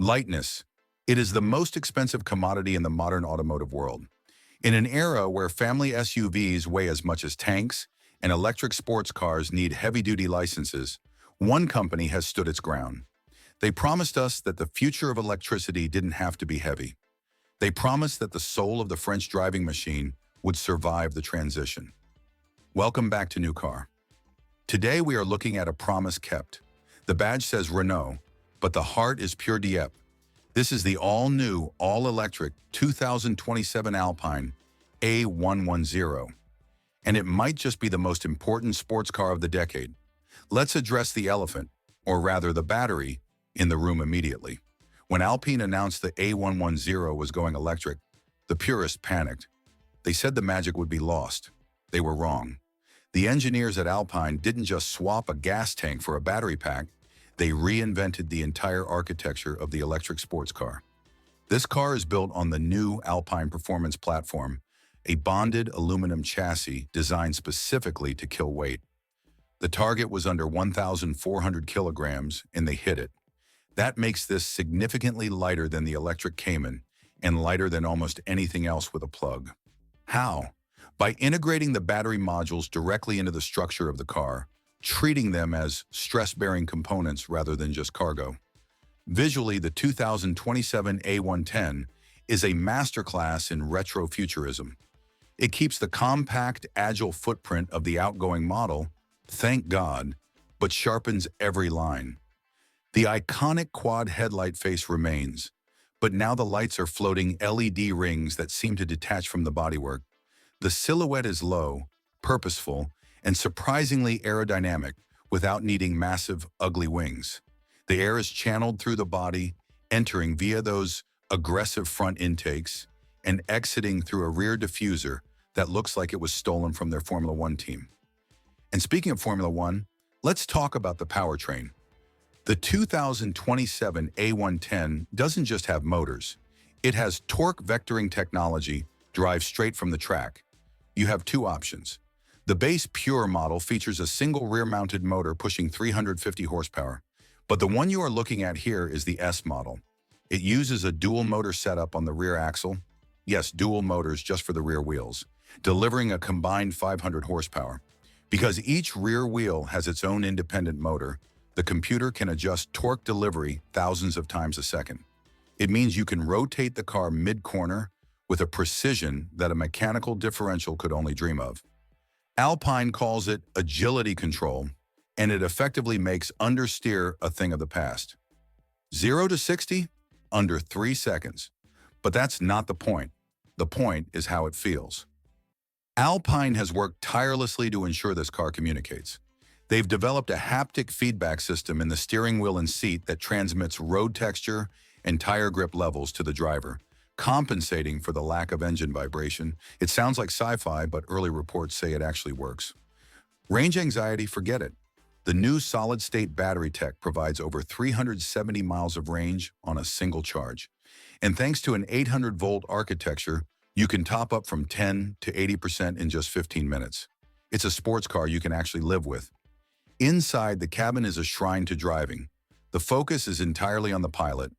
Lightness. It is the most expensive commodity in the modern automotive world. In an era where family SUVs weigh as much as tanks and electric sports cars need heavy-duty licenses, one company has stood its ground. They promised us that the future of electricity didn't have to be heavy. They promised that the soul of the French driving machine would survive the transition. Welcome back to New Car. Today we are looking at a promise kept. The badge says Renault, but the heart is pure Dieppe. This is the all-new, all-electric 2027 Alpine A110. And it might just be the most important sports car of the decade. Let's address the elephant, or rather the battery, in the room immediately. When Alpine announced the A110 was going electric, the purists panicked. They said the magic would be lost. They were wrong. The engineers at Alpine didn't just swap a gas tank for a battery pack, they reinvented the entire architecture of the electric sports car. This car is built on the new Alpine Performance platform, a bonded aluminum chassis designed specifically to kill weight. The target was under 1,400 kilograms, and they hit it. That makes this significantly lighter than the electric Cayman and lighter than almost anything else with a plug. How? By integrating the battery modules directly into the structure of the car, treating them as stress-bearing components rather than just cargo. Visually, the 2027 A110 is a masterclass in retrofuturism. It keeps the compact, agile footprint of the outgoing model, thank God, but sharpens every line. The iconic quad headlight face remains, but now the lights are floating LED rings that seem to detach from the bodywork. The silhouette is low, purposeful, and surprisingly aerodynamic without needing massive, ugly wings. The air is channeled through the body, entering via those aggressive front intakes and exiting through a rear diffuser that looks like it was stolen from their Formula One team. And speaking of Formula One, let's talk about the powertrain. The 2027 A110 doesn't just have motors. It has torque vectoring technology derived straight from the track. You have two options. The base Pure model features a single rear-mounted motor pushing 350 horsepower, but the one you are looking at here is the S model. It uses a dual motor setup on the rear axle. Yes, dual motors just for the rear wheels, delivering a combined 500 horsepower. Because each rear wheel has its own independent motor, the computer can adjust torque delivery thousands of times a second. It means you can rotate the car mid-corner with a precision that a mechanical differential could only dream of. Alpine calls it agility control, and it effectively makes understeer a thing of the past. 0 to 60? Under 3 seconds. But that's not the point. The point is how it feels. Alpine has worked tirelessly to ensure this car communicates. They've developed a haptic feedback system in the steering wheel and seat that transmits road texture and tire grip levels to the driver, compensating for the lack of engine vibration. It sounds like sci-fi, but early reports say it actually works. Range anxiety, forget it. The new solid-state battery tech provides over 370 miles of range on a single charge. And thanks to an 800-volt architecture, you can top up from 10 to 80% in just 15 minutes. It's a sports car you can actually live with. Inside, the cabin is a shrine to driving. The focus is entirely on the pilot.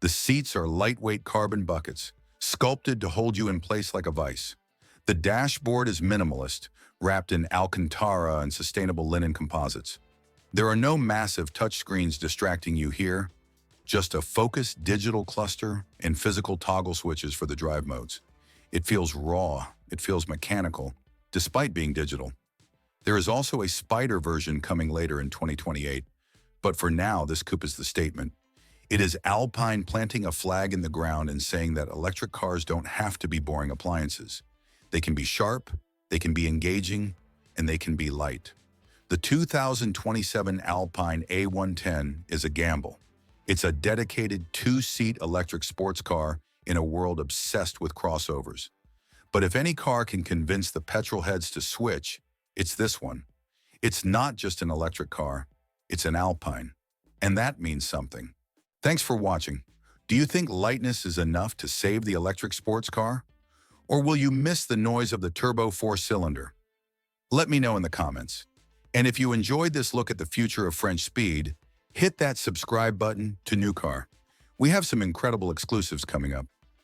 The seats are lightweight carbon buckets, sculpted to hold you in place like a vice. The dashboard is minimalist, wrapped in Alcantara and sustainable linen composites. There are no massive touchscreens distracting you here, just a focused digital cluster and physical toggle switches for the drive modes. It feels raw, it feels mechanical, despite being digital. There is also a Spider version coming later in 2028, but for now, this coupe is the statement. It is Alpine planting a flag in the ground and saying that electric cars don't have to be boring appliances. They can be sharp, they can be engaging, and they can be light. The 2027 Alpine A110 is a gamble. It's a dedicated two-seat electric sports car in a world obsessed with crossovers. But if any car can convince the petrol heads to switch, it's this one. It's not just an electric car, it's an Alpine. And that means something. Thanks for watching. Do you think lightness is enough to save the electric sports car? Or will you miss the noise of the turbo four-cylinder? Let me know in the comments. And if you enjoyed this look at the future of French speed, hit that subscribe button to New Car. We have some incredible exclusives coming up.